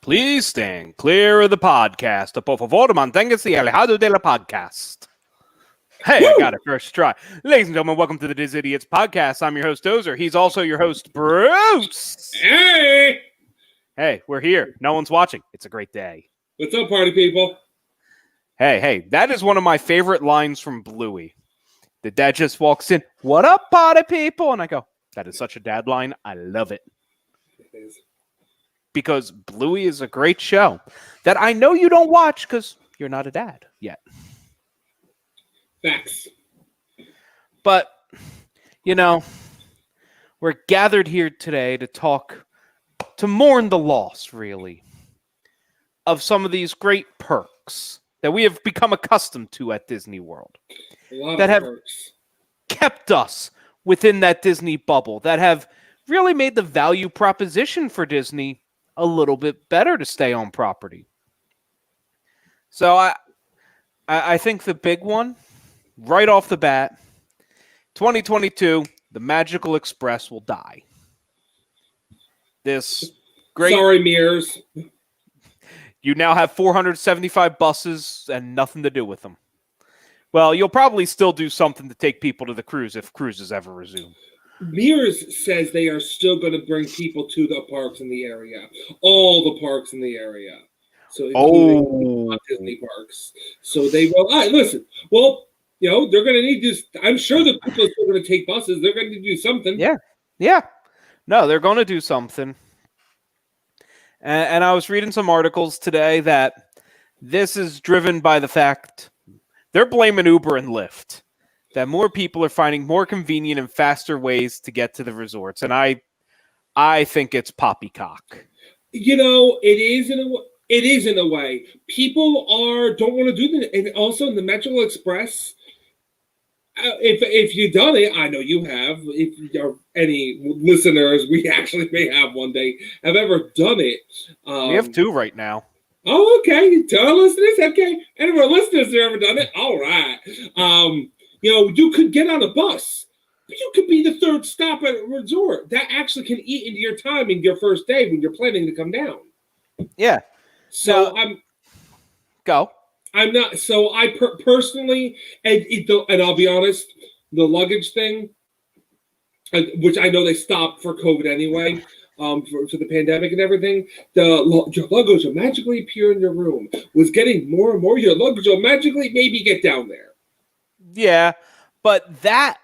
Please stand clear of the podcast. Por favor, manténgase alejado de la podcast. Hey, I got it first try. Ladies and gentlemen, welcome to the Diz Idiots podcast. I'm your host, Dozer. He's also your host, Bruce. Hey! Hey, we're here. No one's watching. It's a great day. What's up, party people? Hey, that is one of my favorite lines from Bluey. The dad just walks in, "What up, party people?" And I go, that is such a dad line. I love it. It is. Because Bluey is a great show that I know you don't watch because you're not a dad yet. Facts. But, you know, we're gathered here today to mourn the loss, really, of some of these great perks that we have become accustomed to at Disney World. A lot that of have perks. Kept us within that Disney bubble, that have really made the value proposition for Disney a little bit better to stay on property. So I think the big one, right off the bat, 2022, the Magical Express will die. This great... Sorry, mirrors. You now have 475 buses and nothing to do with them. Well, you'll probably still do something to take people to the cruise if cruises ever resume. Mears says they are still going to bring people to the parks in the area. All the parks in the area. So including Disney parks. So they will... All right, listen. Well, you know, they're going to need this. I'm sure the people are still going to take buses. They're going to do something. Yeah. No, they're going to do something. And I was reading some articles today that this is driven by the fact they're blaming Uber and Lyft. That more people are finding more convenient and faster ways to get to the resorts. And I think it's poppycock. You know, it is in a way. People don't want to do that. And also in the Metro Express, if you've done it, I know you have. If there are any listeners, we actually may have one day, have ever done it. We have two right now. Oh, okay. Tell our listeners, okay. Any of our listeners have ever done it? All right. You know, you could get on a bus, but you could be the third stop at a resort. That actually can eat into your time in your first day when you're planning to come down. Yeah. So Go. I'm not. So I personally, and I'll be honest, the luggage thing, which I know they stopped for COVID anyway, for the pandemic and everything. Your luggage will magically appear in your room. Was getting more and more. Your luggage will magically maybe get down there. Yeah, but that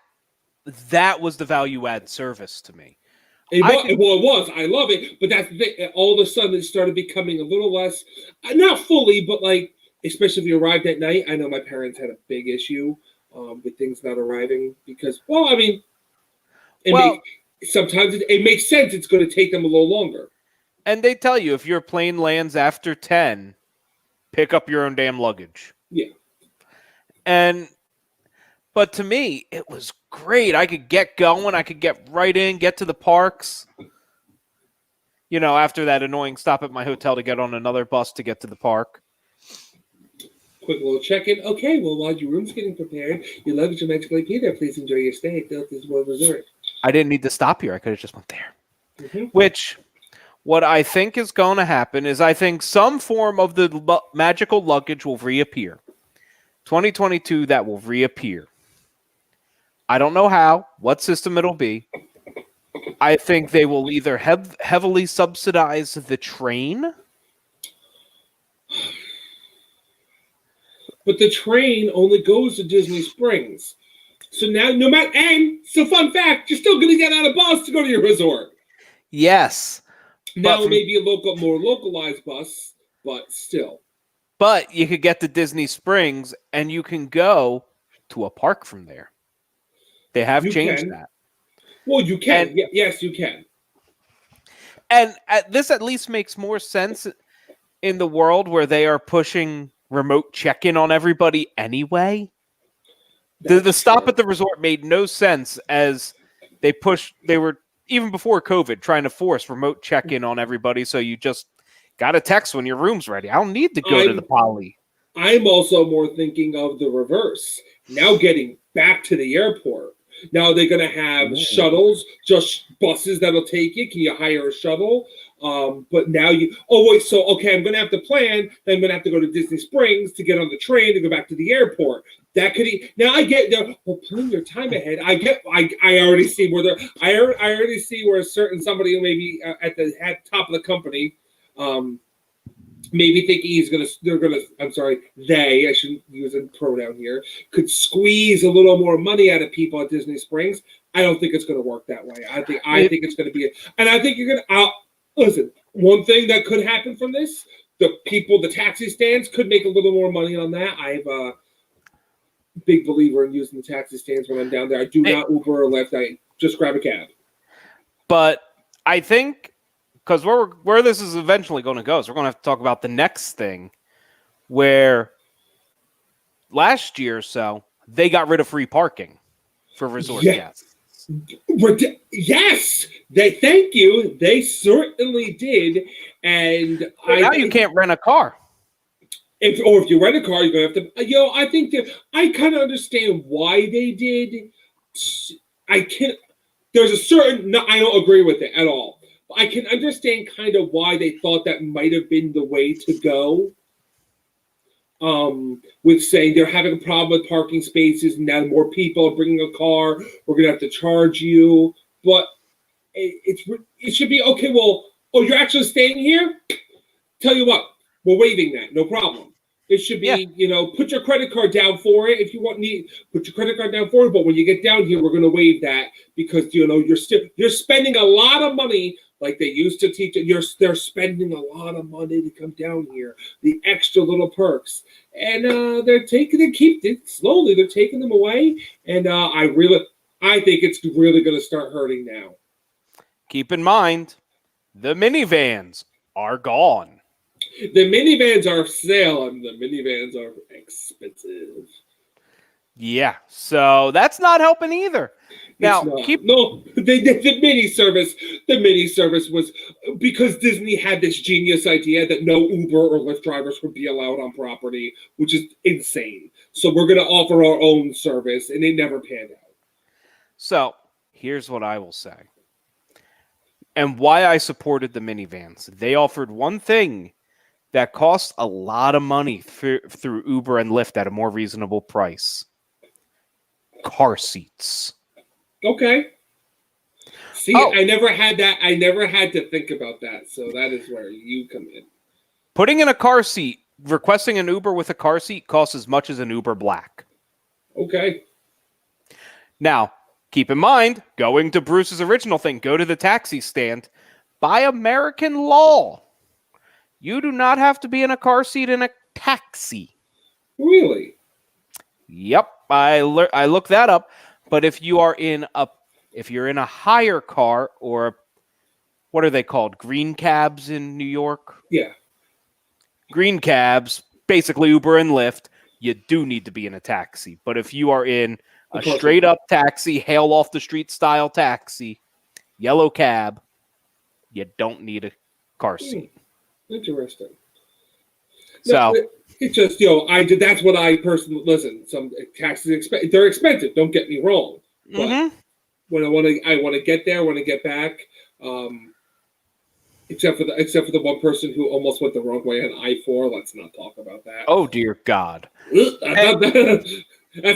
was the value-add service to me. It was. I love it, but that's the thing. All of a sudden it started becoming a little less, not fully, but like, especially if you arrived at night. I know my parents had a big issue with things not arriving because, sometimes it makes sense. It's going to take them a little longer. And they tell you if your plane lands after 10, pick up your own damn luggage. Yeah. But to me, it was great. I could get going. I could get right in, get to the parks. You know, after that annoying stop at my hotel to get on another bus to get to the park. Quick little check-in. Okay, well, while your room's getting prepared, your luggage will magically be there. Please enjoy your stay at Delta's World Resort. I didn't need to stop here. I could have just went there. Mm-hmm. Which, what I think is going to happen is I think some form of the magical luggage will reappear. 2022, that will reappear. I don't know how, what system it'll be. I think they will either heavily subsidize the train. But the train only goes to Disney Springs. So now, fun fact, you're still going to get on a bus to go to your resort. Yes. Now it may be a more localized bus, but still. But you could get to Disney Springs and you can go to a park from there. They have changed that. Well, you can. Yes, you can. And this at least makes more sense in the world where they are pushing remote check-in on everybody anyway. The stop at the resort made no sense as they were, even before COVID, trying to force remote check-in on everybody. So you just got a text when your room's ready. I don't need to go to the Poly. I'm also more thinking of the reverse. Now getting back to the airport. Now they're going to have shuttles, just buses that'll take you. Can you hire a shuttle? But now oh wait, so okay, I'm gonna have to plan. Then I'm gonna have to go to Disney Springs to get on the train to go back to the airport. That could now I get well, plan your time ahead. I already see where I already see where somebody who maybe at the top of the company, maybe thinking I'm sorry, I shouldn't use a pronoun here, could squeeze a little more money out of people at Disney Springs. I don't think it's going to work that way. I think it's going to be, and I think you're going to, listen, one thing that could happen from this, the taxi stands could make a little more money on that. I'm a big believer in using the taxi stands when I'm down there. I do not Uber or Lyft. I just grab a cab. But I think, because where this is eventually going to go is we're going to have to talk about the next thing, where last year or so, they got rid of free parking for resort guests. Yes, thank you. They certainly did. And now you can't rent a car. If you rent a car, you're going to have to, I think that I kind of understand why they did. There's a certain, no, I don't agree with it at all. I can understand kind of why they thought that might have been the way to go. With saying they're having a problem with parking spaces, and now more people are bringing a car, we're going to have to charge you. But it should be, okay, well, you're actually staying here? Tell you what, we're waiving that, no problem. It should be, put your credit card down for it if you put your credit card down for it. But when you get down here, we're going to waive that because you're spending a lot of money, like they used to teach it. They're spending a lot of money to come down here, the extra little perks, and they're taking them away, and I think it's really going to start hurting now. Keep in mind, the minivans are gone. The minivans are for sale, and the minivans are expensive. Yeah, so that's not helping either. Now, the mini service was because Disney had this genius idea that no Uber or Lyft drivers would be allowed on property, which is insane. So we're going to offer our own service, and it never panned out. So here's what I will say, and why I supported the minivans. They offered one thing that costs a lot of money through Uber and Lyft at a more reasonable price: car seats. Okay. See, I never had that. I never had to think about that. So that is where you come in. Putting in a car seat, requesting an Uber with a car seat costs as much as an Uber Black. Okay. Now, keep in mind, going to Bruce's original thing, go to the taxi stand. By American law, you do not have to be in a car seat in a taxi. Really? Yep, I looked that up. But if you're in a hire car, or what are they called? Green cabs in New York? Yeah. Green cabs, basically Uber and Lyft, you do need to be in a taxi. But if you are in a straight up taxi, hail off the street style taxi, yellow cab, you don't need a car seat. Interesting. So it's just, that's what I personally, listen, some taxis, they're expensive, don't get me wrong. But when I want to get there, I want to get back, except for the one person who almost went the wrong way on I-4. Let's not talk about that. Oh, dear God. That's the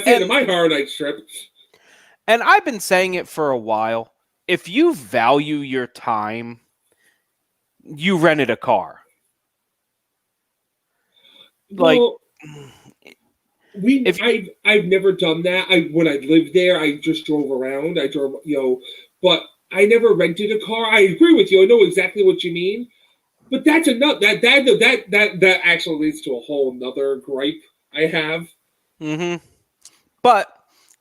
end of my hard night trip. And I've been saying it for a while. If you value your time, you rented a car. I've never done that. When I lived there, I just drove around. But I never rented a car. I agree with you. I know exactly what you mean. But that's enough. That actually leads to a whole nother gripe I have. Mm-hmm. But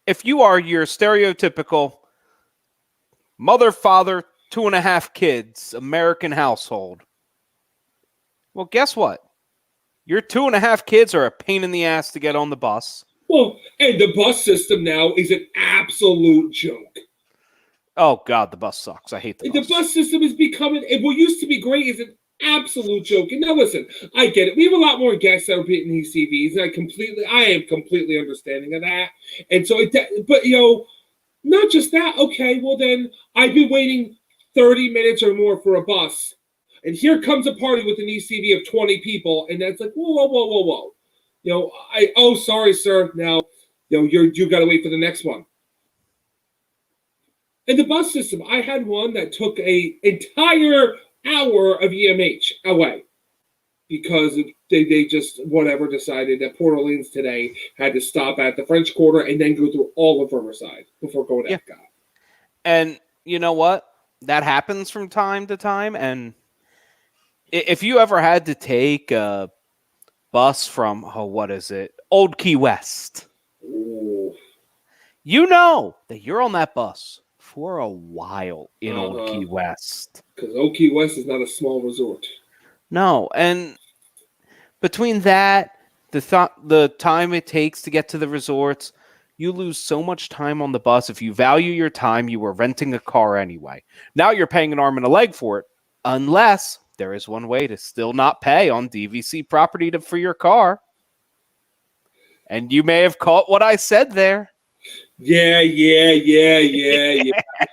if you are your stereotypical mother, father, 2.5 kids, American household, well, guess what? Your 2.5 kids are a pain in the ass to get on the bus. Well, and the bus system now is an absolute joke. Oh, God, the bus sucks. I hate the bus. The bus system is becoming, what used to be great is an absolute joke. And now, listen, I get it. We have a lot more guests that are getting these CVs, and I am completely understanding of that. And so, but, not just that. Okay, well, then I've been waiting 30 minutes or more for a bus. And here comes a party with an ECV of 20 people, and that's like, whoa, whoa, whoa, whoa, whoa. Sorry, sir. Now, you got to wait for the next one. In the bus system, I had one that took a entire hour of EMH away because they just decided that Port Orleans today had to stop at the French Quarter and then go through all of Riverside before going to Epcot. And you know what? That happens from time to time. And if you ever had to take a bus from, Old Key West, you know that you're on that bus for a while in Old Key West. Because Old Key West is not a small resort. No, and between that, the time it takes to get to the resorts, you lose so much time on the bus. If you value your time, you were renting a car anyway. Now you're paying an arm and a leg for it, unless there is one way to still not pay on DVC property for your car. And you may have caught what I said there. Yeah.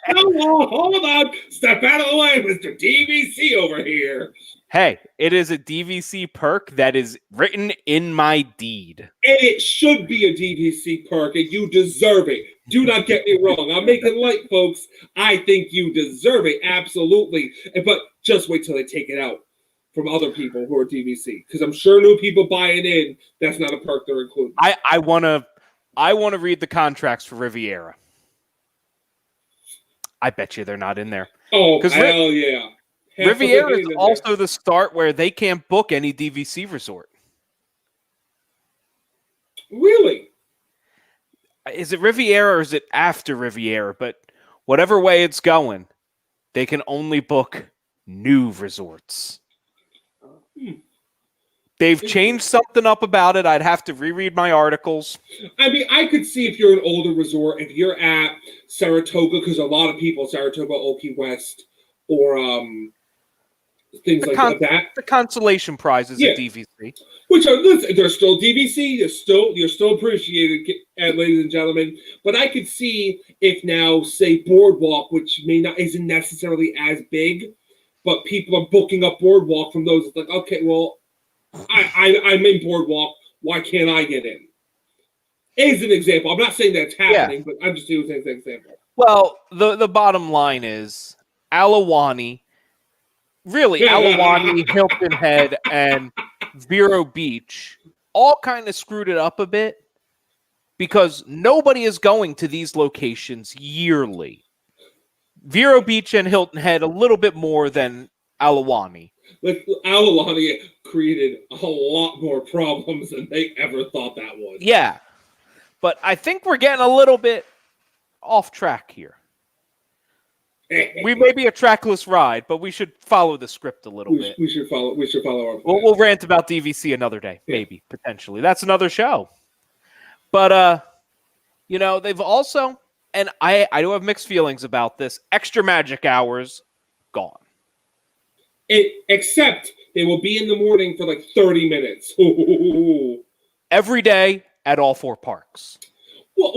Hold on. Step out of the way, Mr. DVC over here. Hey, it is a DVC perk that is written in my deed. And it should be a DVC perk, and you deserve it. Do not get me wrong. I'm making light, folks. I think you deserve it, absolutely. But just wait till they take it out from other people who are DVC, because I'm sure new people buying in, that's not a perk they're including. I want to read the contracts for Riviera. I bet you they're not in there. Oh, hell yeah. Riviera is also the start where they can't book any DVC resort. Really? Is it Riviera or is it after Riviera? But whatever way it's going, they can only book new resorts. They've changed something up about it. I'd have to reread my articles. I mean, I could see if you're an older resort, if you're at Saratoga, because a lot of people, Saratoga, Old Key West, or things like that. The consolation prizes at DVC. Which are, listen, they're still DVC. You're still appreciated, ladies and gentlemen. But I could see if now, say, Boardwalk, which isn't necessarily as big, but people are booking up Boardwalk from those. It's like, okay, well, I'm in Boardwalk. Why can't I get in? As an example. I'm not saying that's happening, but I'm just using an example. Well, the bottom line is Alawani, Hilton Head, and Vero Beach all kind of screwed it up a bit because nobody is going to these locations yearly. Vero Beach and Hilton Head a little bit more than Alawani. Like, Alawani created a lot more problems than they ever thought that would. Yeah, but I think we're getting a little bit off track here. We may be a trackless ride, but we should follow the script a little bit. We should follow our plan. We'll rant about DVC another day, maybe, potentially. That's another show. But, they've also, and I do have mixed feelings about this, extra magic hours, gone. Except they will be in the morning for like 30 minutes. Every day at all 4 parks. Well,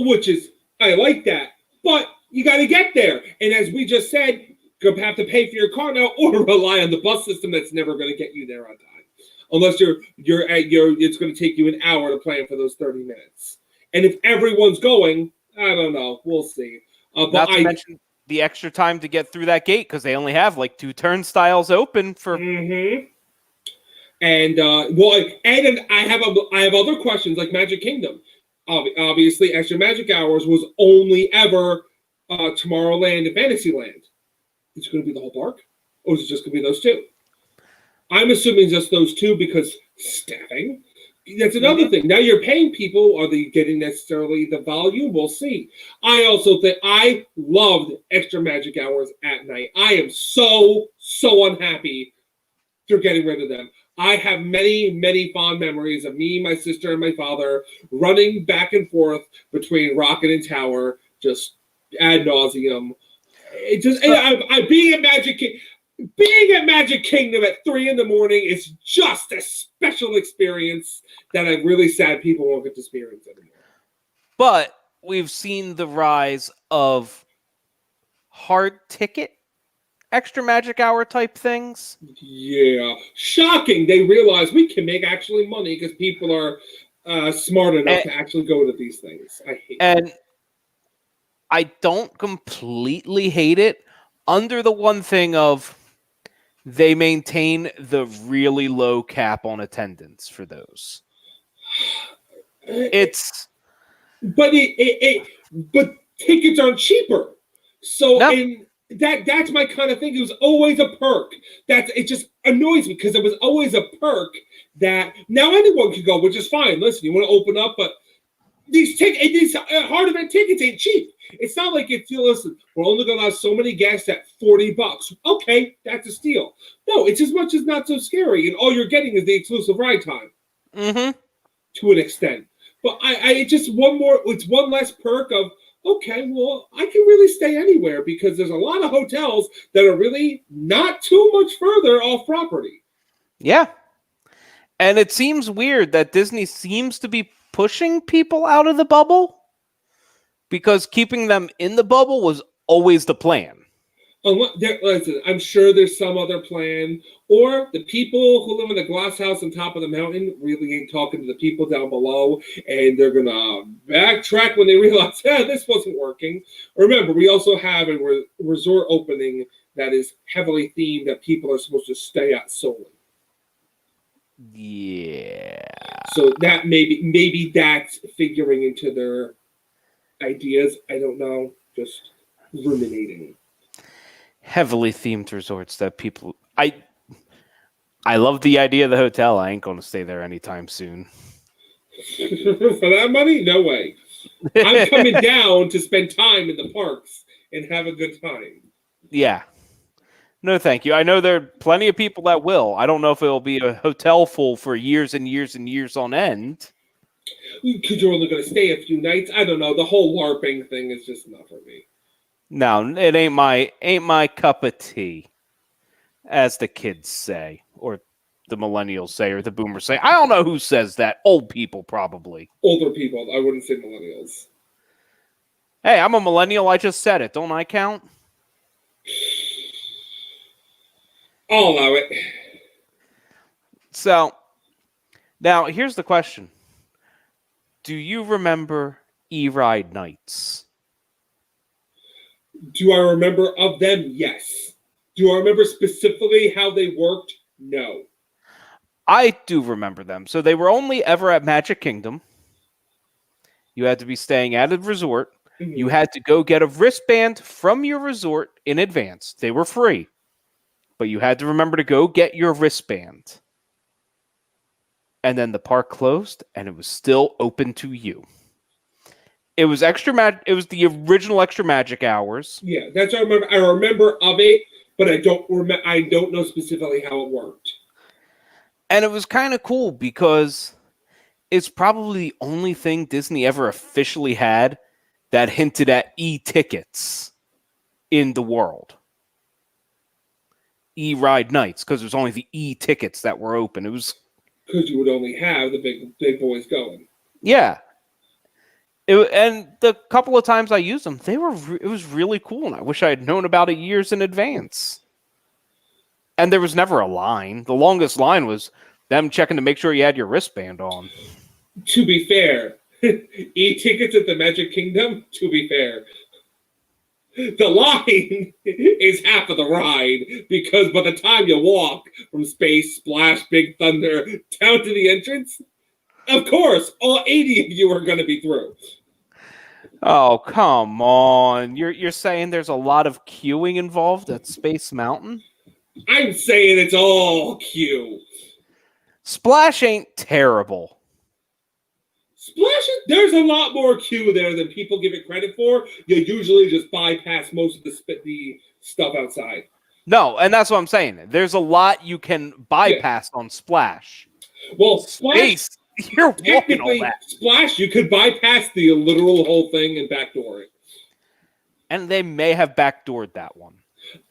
I like that. But you got to get there. And as we just said, you're going to have to pay for your car now or rely on the bus system that's never going to get you there on time. Unless it's going to take you an hour to plan for those 30 minutes. And if everyone's going, I don't know. We'll see. Not to mention the extra time to get through that gate because they only have like 2 turnstiles open for. Mm-hmm. And I have other questions like Magic Kingdom. Obviously, Extra Magic Hours was only ever Tomorrowland and Fantasyland. Is it going to be the whole park, or is it just going to be those 2? I'm assuming just those 2 because staffing. That's another thing. Now you're paying people. Are they getting necessarily the volume? We'll see. I also think I loved Extra Magic Hours at night. I am so unhappy they're getting rid of them. I have many, many fond memories of me, my sister, and my father running back and forth between Rocket and Tower, just ad nauseum. Being at Magic Kingdom at 3 a.m. is just a special experience that I'm really sad people won't get to experience anymore. But we've seen the rise of hard ticket extra magic hour type things. Yeah, shocking. They realize we can make actually money because people are smart enough to actually go to these things. I hate it. And I don't completely hate it under the one thing of they maintain the really low cap on attendance for those. It's but but tickets aren't cheaper. So no. and that's my kind of thing. It was always a perk. It just annoys me because it was always a perk that now anyone can go, which is fine. Listen, you want to open up, but these hard event tickets ain't cheap. It's not like if you listen, we're only going to have so many guests at $40. Okay, that's a steal. No, it's as much as not so scary, and all you're getting is the exclusive ride time to an extent. But I just it's one less perk of okay, well, I can really stay anywhere because there's a lot of hotels that are really not too much further off property. Yeah. And it seems weird that Disney seems to be pushing people out of the bubble because keeping them in the bubble was always the plan. Listen, I'm sure there's some other plan, or the people who live in the glass house on top of the mountain really ain't talking to the people down below, and they're gonna backtrack when they realize, this wasn't working. Remember, we also have a resort opening that is heavily themed that people are supposed to stay at solely. Yeah. So that maybe that's figuring into their ideas. I don't know. Just ruminating. Heavily themed resorts that people I love the idea of the hotel. I ain't going to stay there anytime soon. For that money? No way. I'm coming down to spend time in the parks and have a good time. Yeah. No, thank you. I know there are plenty of people that will. I don't know if it'll be a hotel full for years and years and years on end. Because you're only going to stay a few nights. I don't know. The whole LARPing thing is just not for me. No, it ain't my cup of tea, as the kids say, or the millennials say, or the boomers say. I don't know who says that. Old people, probably. Older people. I wouldn't say millennials. Hey, I'm a millennial. I just said it. Don't I count? I'll allow it. So, now here's the question. Do you remember E-Ride nights? Do I remember of them? Yes. Do I remember specifically how they worked? No. I do remember them. So they were only ever at Magic Kingdom. You had to be staying at a resort. Mm-hmm. You had to go get a wristband from your resort in advance. They were free. But you had to remember to go get your wristband. And then the park closed, and it was still open to you. It was it was the original extra magic hours. Yeah, that's what I remember. I remember of it, but I don't know specifically how it worked. And it was kind of cool because it's probably the only thing Disney ever officially had that hinted at e-tickets in the world. E-Ride nights, because it was only the e-tickets that were open. It was because you would only have the big boys going. Yeah. And the couple of times I used them, it was really cool, and I wish I had known about it years in advance. And there was never a line. The longest line was them checking to make sure you had your wristband on. To be fair, e-tickets at the Magic Kingdom, to be fair, the line is half of the ride because by the time you walk from Space, Splash, Big Thunder down to the entrance, of course, all 80 of you are going to be through. Oh, come on. You're saying there's a lot of queuing involved at Space Mountain? I'm saying it's all queue. Splash ain't terrible. Splash, there's a lot more queue there than people give it credit for. You usually just bypass most of the stuff outside. No, and that's what I'm saying. There's a lot you can bypass on Splash. Well, Splash, you're walking all that. Splash, you could bypass the literal whole thing and backdoor it. And they may have backdoored that one.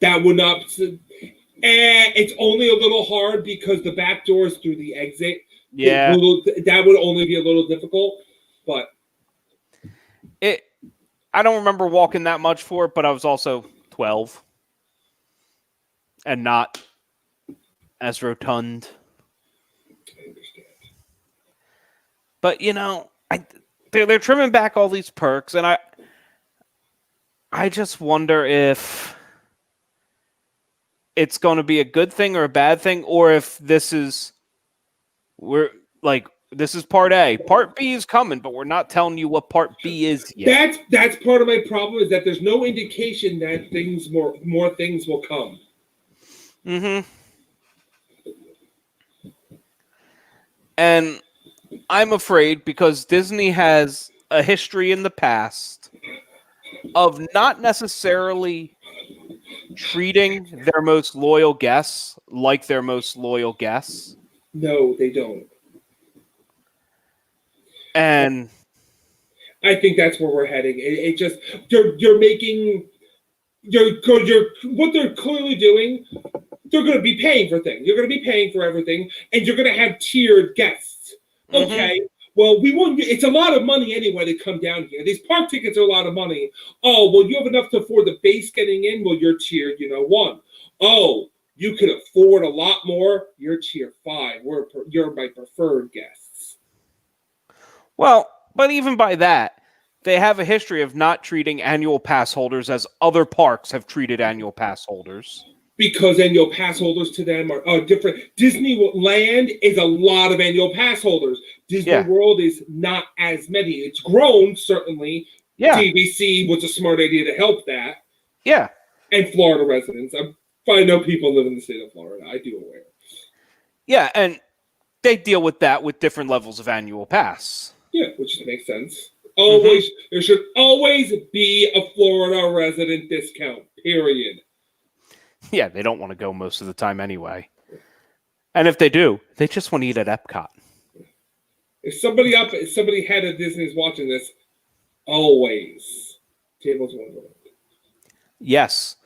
That would not. It's only a little hard because the back door is through the exit. Yeah. That would only be a little difficult, but I don't remember walking that much for it, but I was also 12. and not as rotund. I understand. But they're trimming back all these perks, and I just wonder if it's going to be a good thing or a bad thing, or if this is this is part A. Part B is coming, but we're not telling you what part B is yet. That's part of my problem, is that there's no indication that more things will come. Mm-hmm. And I'm afraid, because Disney has a history in the past of not necessarily treating their most loyal guests like their most loyal guests. No, they don't. And I think that's where we're heading. It just you're making you're what they're clearly doing. They're going to be paying for things. You're going to be paying for everything, and you're going to have tiered guests. Okay. Well, we won't. It's a lot of money anyway to come down here. These park tickets are a lot of money. Oh, well, you have enough to afford the base getting in. Well, you're tiered, 1. Oh, you can afford a lot more. You're tier 5. You're my preferred guests. Well, but even by that, they have a history of not treating annual pass holders as other parks have treated annual pass holders. Because annual pass holders to them are different. Disneyland is a lot of annual pass holders. Disney World is not as many. It's grown, certainly. Yeah. TVC was a smart idea to help that. Yeah. And Florida residents. I know people live in the state of Florida. I do aware. Yeah, and they deal with that with different levels of annual pass. Yeah, which makes sense. Always, There should always be a Florida resident discount, period. Yeah, they don't want to go most of the time anyway. And if they do, they just want to eat at Epcot. If somebody head of Disney is watching this, always Tables Wonderland. Yes.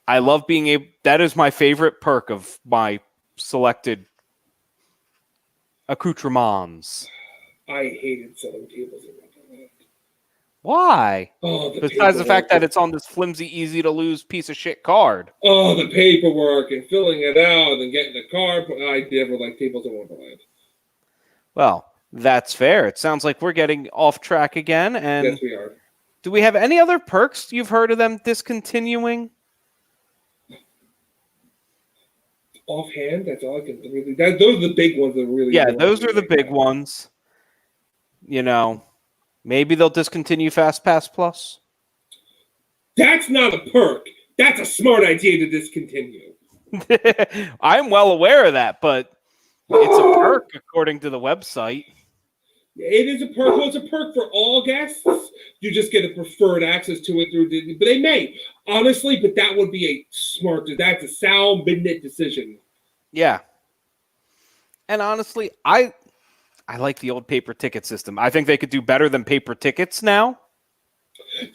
I love being able, that is my favorite perk of my selected accoutrements. I hated selling Tables Wonderland. Why? Oh, besides the fact that it's on this flimsy, easy to lose piece of shit card. Oh, the paperwork and filling it out and getting the card. I never liked Tables of Wonderland. Well, that's fair. It sounds like we're getting off track again. And yes, we are. Do we have any other perks you've heard of them discontinuing? Offhand, that's all I can really. Those are the big ones that really. Yeah, those are the big ones. Maybe they'll discontinue Fast Pass Plus. That's not a perk. That's a smart idea to discontinue. I'm well aware of that, but it's a perk according to the website. It is a perk. Well, it's a perk for all guests. You just get a preferred access to it through Disney. But they may. Honestly, but that would be that's a sound midnight decision. Yeah. And honestly, I like the old paper ticket system. I think they could do better than paper tickets now.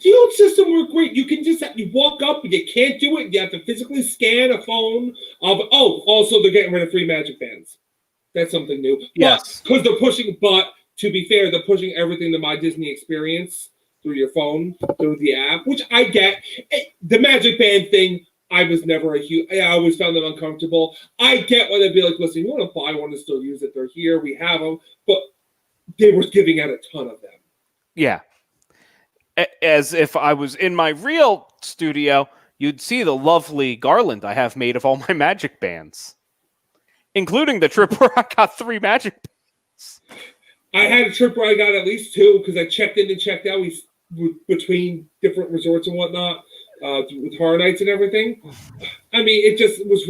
The old system worked great. You can just you walk up and you can't do it. You have to physically scan a phone. Also they're getting rid of free Magic Bands. That's something new. Yes, because they're pushing. But to be fair, they're pushing everything to My Disney Experience through your phone, through the app, which I get. The Magic Band thing, I was never I always found them uncomfortable. I get why they'd be like, listen, you want to buy one and still use it? They're here. We have them. But they were giving out a ton of them. Yeah. As if I was in my real studio, you'd see the lovely garland I have made of all my Magic Bands, including the trip where I got 3 Magic Bands. I had a trip where I got at least 2 because I checked in and checked out between different resorts and whatnot with Horror Nights and everything. I mean, it just was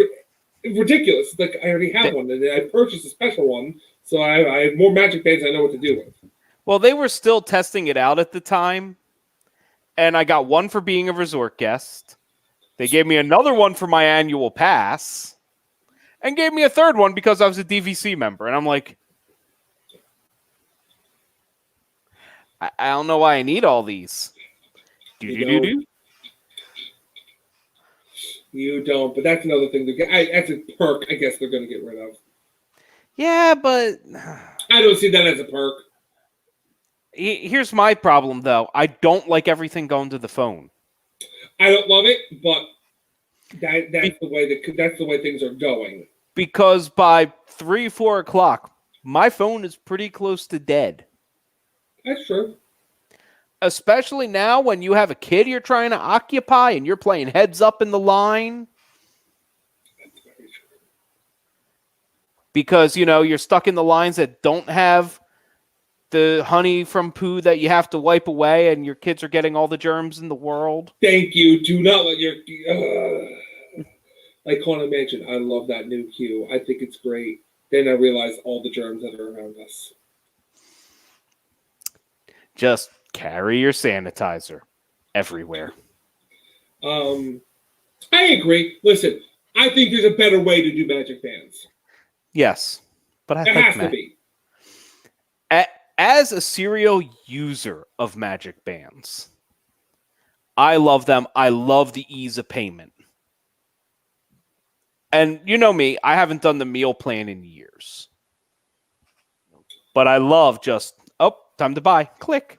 ridiculous. Like, I already have one, and I purchased a special one, so I have more Magic Bands I know what to do with. Well, they were still testing it out at the time, and I got one for being a resort guest. They gave me another one for my annual pass, and gave me a third one because I was a DVC member. And I'm like, I don't know why I need all these. You don't, but that's another thing. That's a perk I guess they're going to get rid of. Yeah, but I don't see that as a perk. Here's my problem, though. I don't like everything going to the phone. I don't love it, but That's the way things are going. Because by 3-4 o'clock, my phone is pretty close to dead. That's true. Especially now when you have a kid you're trying to occupy and you're playing heads up in the line. That's very true. Because, you're stuck in the lines that don't have the honey from poo that you have to wipe away and your kids are getting all the germs in the world. Thank you. Do not let your... like Haunted Mansion, I love that new queue. I think it's great. Then I realize all the germs that are around us. Just carry your sanitizer everywhere. I agree. Listen, I think there's a better way to do magic bands. Yes, but I There think has to be. As a serial user of magic bands, I love them. I love the ease of payment. And you know me, I haven't done the meal plan in years. But I love just, time to buy. Click.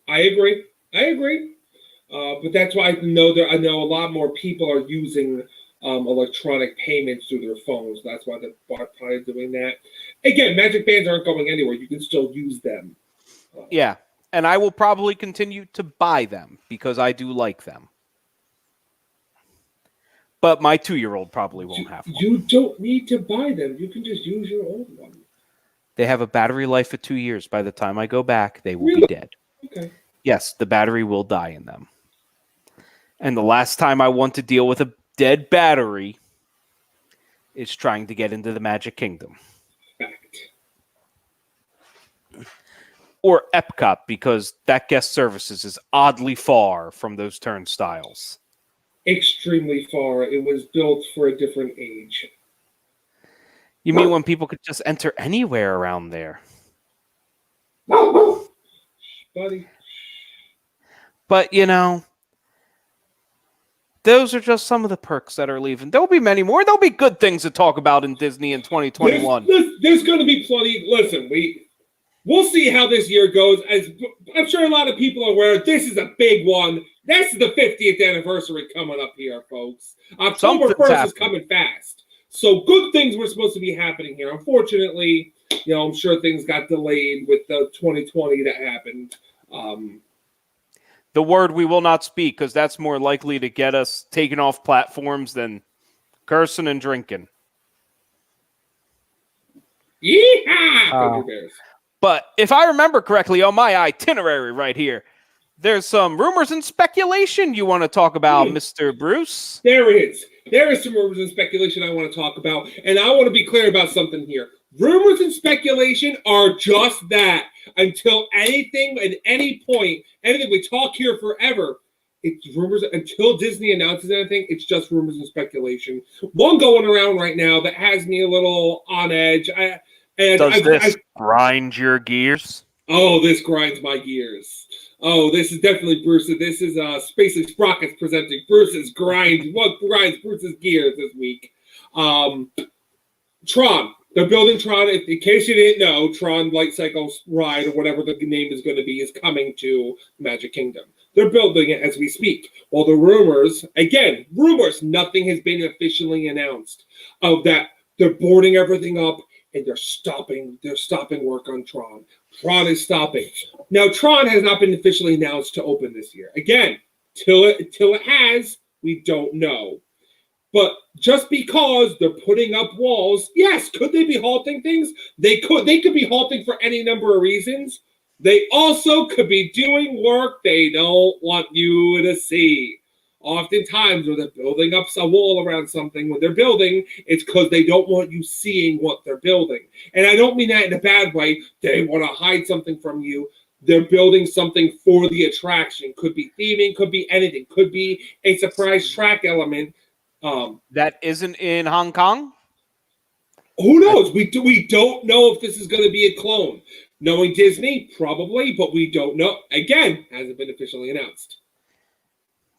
I agree. But that's why I know a lot more people are using electronic payments through their phones. That's why they're probably doing that. Again, magic bands aren't going anywhere. You can still use them. Yeah. And I will probably continue to buy them because I do like them. But my 2-year-old probably won't have one. You don't need to buy them. You can just use your old one. They have a battery life of 2 years. By the time I go back, they will be dead. Okay. Yes, the battery will die in them. And the last time I want to deal with a dead battery is trying to get into the Magic Kingdom. Fact. Or Epcot, because that guest services is oddly far from those turnstiles. Extremely far. It was built for a different age. You mean when people could just enter anywhere around there? Buddy. But, those are just some of the perks that are leaving. There'll be many more. There'll be good things to talk about in Disney in 2021. There's going to be plenty. Listen, we'll see how this year goes. As I'm sure a lot of people are aware, this is a big one. This is the 50th anniversary coming up here, folks. October 1st is coming fast. So good things were supposed to be happening here. Unfortunately, I'm sure things got delayed with the 2020 that happened. The word we will not speak, because that's more likely to get us taken off platforms than cursing and drinking. Yeehaw! Country Bears. But if I remember correctly on my itinerary right here, there's some rumors and speculation you want to talk about, Mr. Bruce. There is. There is some rumors and speculation I want to talk about, and I want to be clear about something here. Rumors and speculation are just that. Until anything, at any point, anything we talk here forever, it's rumors. Until Disney announces anything, it's just rumors and speculation. One going around right now that has me a little on edge. Does this grind your gears? Oh, this grinds my gears. Oh, this is definitely Bruce. This is Spacey Sprockets presenting Bruce's grind. What grinds Bruce's gears this week? Tron. They're building Tron. In case you didn't know, Tron Light Cycle Ride, or whatever the name is going to be, is coming to Magic Kingdom. They're building it as we speak. Well, the rumors, nothing has been officially announced of that. They're boarding everything up and they're stopping work on Tron. Tron is stopping. Now, Tron has not been officially announced to open this year. Again, till it has, we don't know. But just because they're putting up walls, yes, could they be halting things? They could. They could be halting for any number of reasons. They also could be doing work they don't want you to see. Oftentimes, when they're building up a wall around something, when they're building, it's because they don't want you seeing what they're building. And I don't mean that in a bad way. They want to hide something from you. They're building something for the attraction. Could be theming, could be anything. Could be a surprise track element. That isn't in Hong Kong? Who knows? We don't know if this is going to be a clone. Knowing Disney, probably, but we don't know. Again, hasn't been officially announced.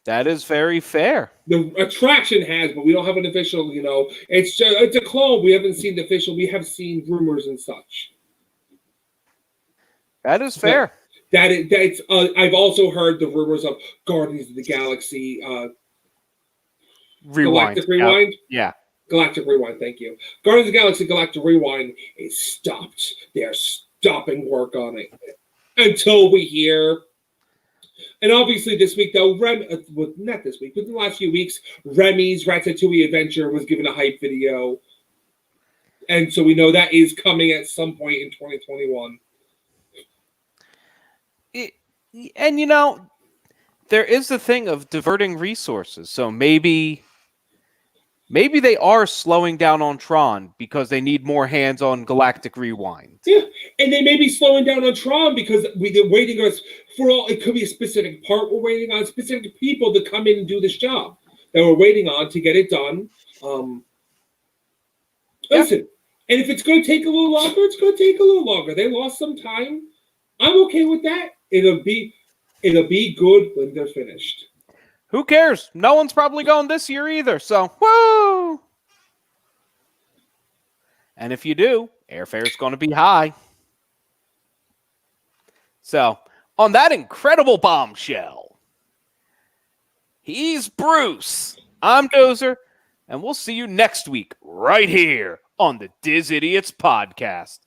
That is very fair. The attraction has, but we don't have an official, it's a clone. We haven't seen the official. We have seen rumors and such. That is fair. I've also heard the rumors of Guardians of the Galaxy Rewind. Galactic Rewind? Yeah. Galactic Rewind, thank you. Guardians of the Galaxy Galactic Rewind is stopped. They are stopping work on it until we hear. And obviously this week, though, well, not this week, but in the last few weeks, Remy's Ratatouille Adventure was given a hype video. And so we know that is coming at some point in 2021. And, you know, there is the thing of diverting resources. So maybe they are slowing down on Tron because they need more hands on Galactic Rewind. Yeah, and they may be slowing down on Tron because they're waiting us for all. It could be a specific part we're waiting on, specific people to come in and do this job that we're waiting on to get it done. Listen, and if it's going to take a little longer, it's going to take a little longer. They lost some time. I'm okay with that. It'll be good when they're finished. Who cares? No one's probably going this year either. So, woo! And if you do, airfare's going to be high. So, on that incredible bombshell, he's Bruce. I'm Dozer, and we'll see you next week right here on the Diz Idiots podcast.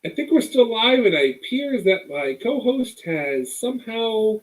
I think we're still live, and it appears that my co-host has somehow